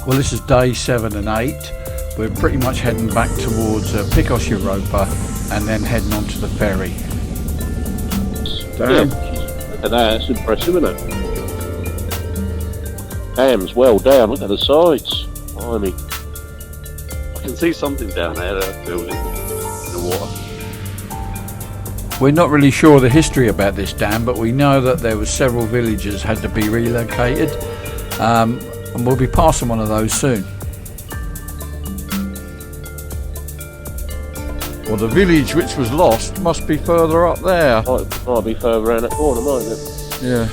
Well, this is day 7 and 8. We're pretty much heading back towards Picos de Europa and then heading on to the ferry. Damn. Yeah, look at that, that's impressive, isn't it? Dam's well down, look at the sides. Blimey. I can see something down there, building in the water. We're not really sure the history about this dam, but we know that there were several villages had to be relocated, and we'll be passing one of those soon. Well, the village which was lost must be further up there. Might be further around that corner, mightn't it? Yeah.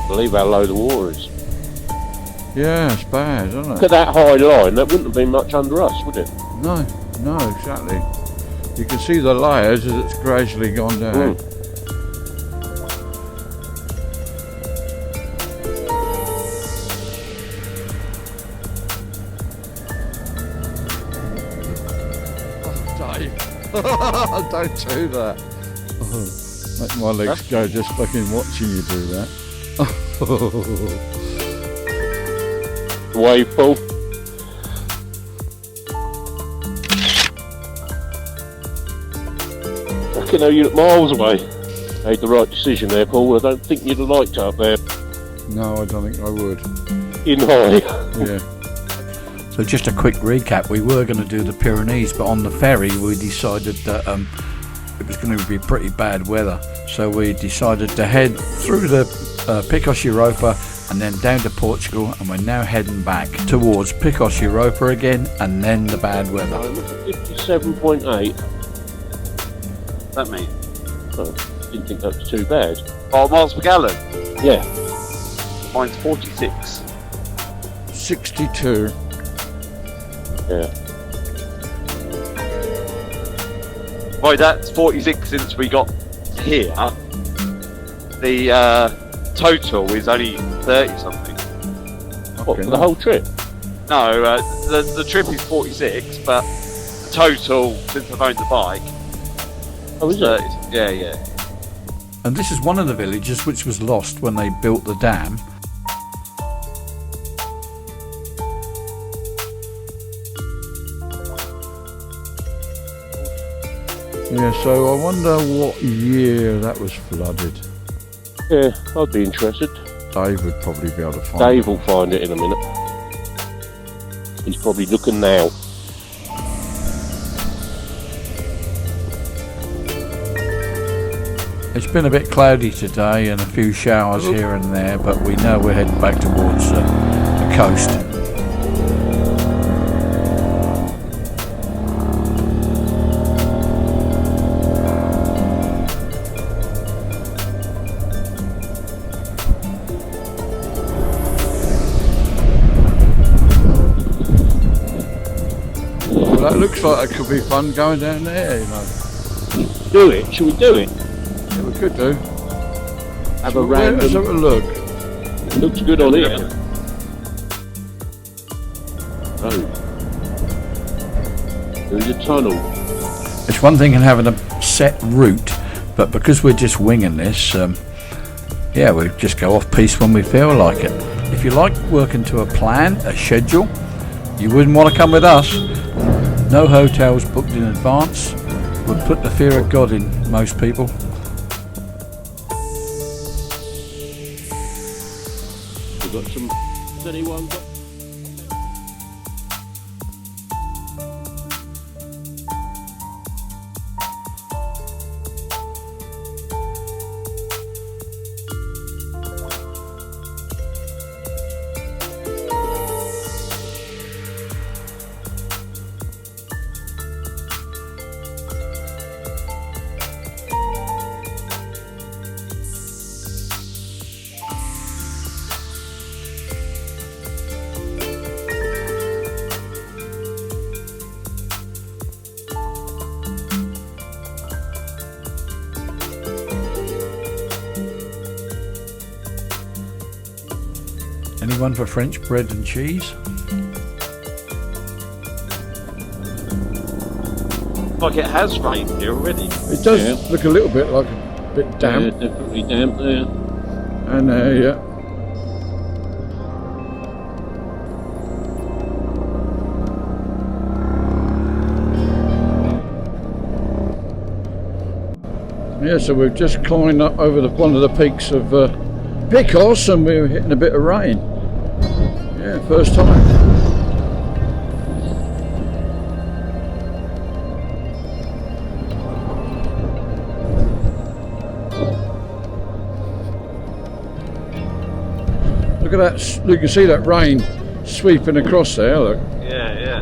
Believe how low the water is. Yeah, it's bad, isn't it? Look at that high line, that wouldn't have been much under us, would it? No, exactly. You can see the layers as it's gradually gone down. Oh, don't do that. Oh, make my legs go just fucking watching you do that. Wave Paul. I know you look miles away. Made the right decision there, Paul. I don't think you'd have liked it up there. No, I don't think I would. In high. Yeah. So just a quick recap, we were going to do the Pyrenees, but on the ferry we decided that it was going to be pretty bad weather. So we decided to head through the Picos de Europa and then down to Portugal, and we're now heading back towards Picos de Europa again and then the bad weather. 57.8. That mean? Oh, didn't think that was too bad. Oh, miles per gallon? Yeah. Mine's 46. 62. Yeah. Right, that's 46 since we got here. The total is only 30 something. What, for the whole trip? No, the trip is 46, but the total since I've owned the bike. Oh, is it? Yeah. And this is one of the villages which was lost when they built the dam. Yeah, so I wonder what year that was flooded. Yeah, I'd be interested. Dave would probably be able to find Dave will find it in a minute. He's probably looking now. It's been a bit cloudy today and a few showers here and there, but we know we're heading back towards the coast. Well, that looks like it could be fun going down there, you know. Do it? Shall we do it? Yeah, we could do. Have a random. Let's have a look. Looks good on here. Oh. There's a tunnel. It's one thing in having a set route, but because we're just winging this, yeah, we just go off piste when we feel like it. If you like working to a plan, a schedule, you wouldn't want to come with us. No hotels booked in advance would put the fear of God in most people. We've got some. Has anyone got? Anyone for French bread and cheese? Like it has rained here already. It does look a little bit like a bit damp. Yeah, definitely damp there. And yeah. Yeah, so we've just climbed up over one of the peaks of Picos, and we're hitting a bit of rain. Yeah, first time. Look at that, you can see that rain sweeping across there, look. Yeah, yeah.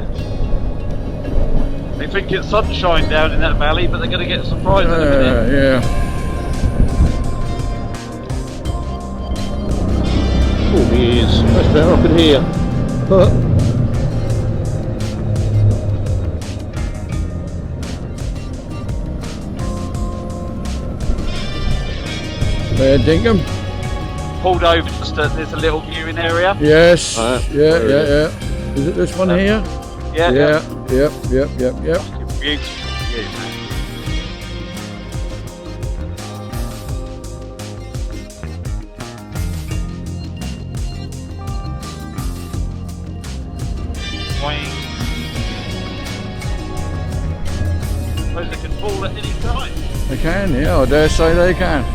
They think it's sunshine down in that valley, but they're going to get a surprise in a minute. Yeah. Oh, he is. That's better up in here. There, Dingham. Pulled over just there's a little viewing area. Yes. Yeah. Is it this one here? Yeah. Yep. Beautiful view, man. Swing. Suppose they can fall at any time. They can, yeah, I dare say they can.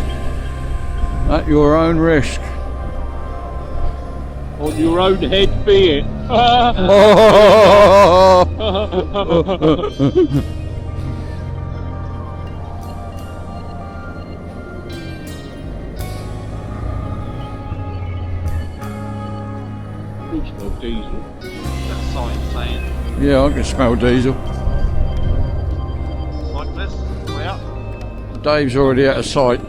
At your own risk. On your own head be it. You smell diesel. That sign saying Yeah, I can smell diesel. cyclist, way up. Dave's already out of sight.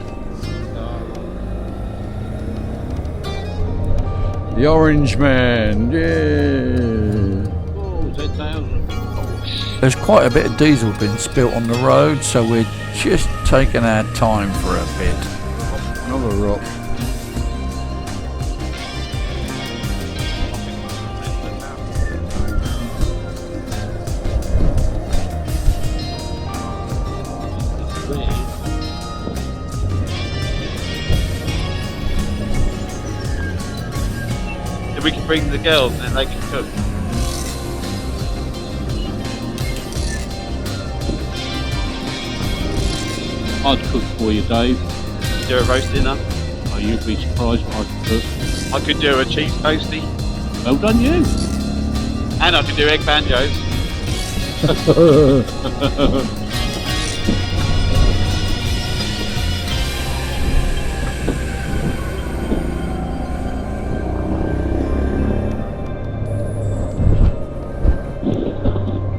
The Orange Man, yeah. Oh, 10,000. There's quite a bit of diesel been spilt on the road, so we're just taking our time for a bit. Another rock. We can bring the girls and then they can cook. I'd cook for you, Dave. Do a roast dinner. Oh, you'd be surprised what I could cook. I could do a cheese toasty. Well done, you. And I could do egg banjos.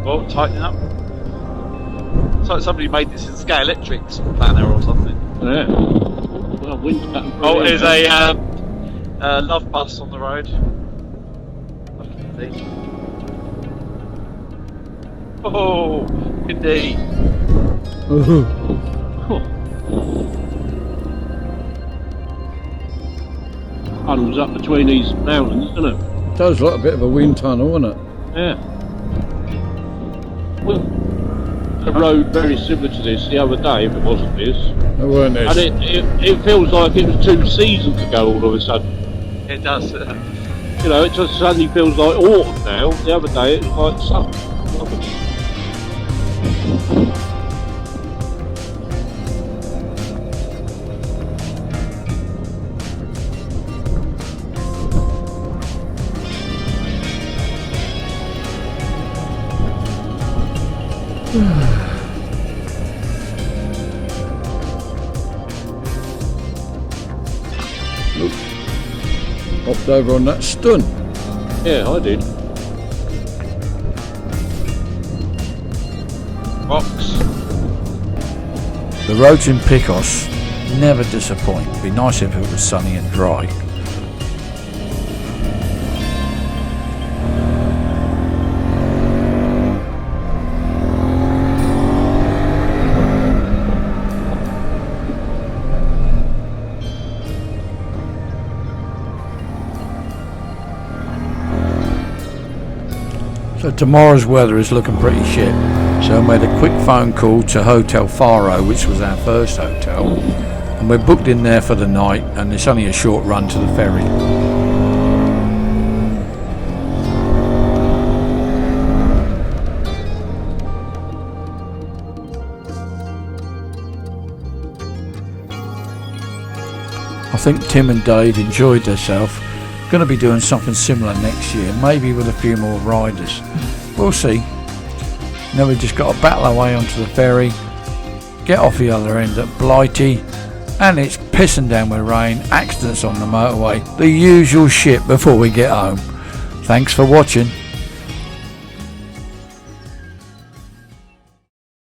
Well, tightening up. It's like somebody made this in Scale Electric's planner or something. Yeah. Well, wind's cutting through. Oh, there's a love bus on the road. Oh, indeed. Tunnels up between these mountains, doesn't it? Does look a bit of a wind tunnel, isn't it? Yeah. Well, a road very similar to this the other day, if it wasn't this. They weren't this. And it feels like it was 2 seasons ago all of a sudden. It does. You know, it just suddenly feels like autumn now. The other day it was like summer. Hopped over on that stun. Yeah, I did. Box. The roads in Picos never disappoint. It'd be nice if it was sunny and dry. So tomorrow's weather is looking pretty shit. So I made a quick phone call to Hotel Faro, which was our first hotel, and we're booked in there for the night, and it's only a short run to the ferry. think Tim and Dave enjoyed themselves. Going to be doing something similar next year, maybe with a few more riders. We'll see. Now we've just got to battle our way onto the ferry, get off the other end at Blighty, and it's pissing down with rain, accidents on the motorway, the usual shit before we get home. Thanks for watching.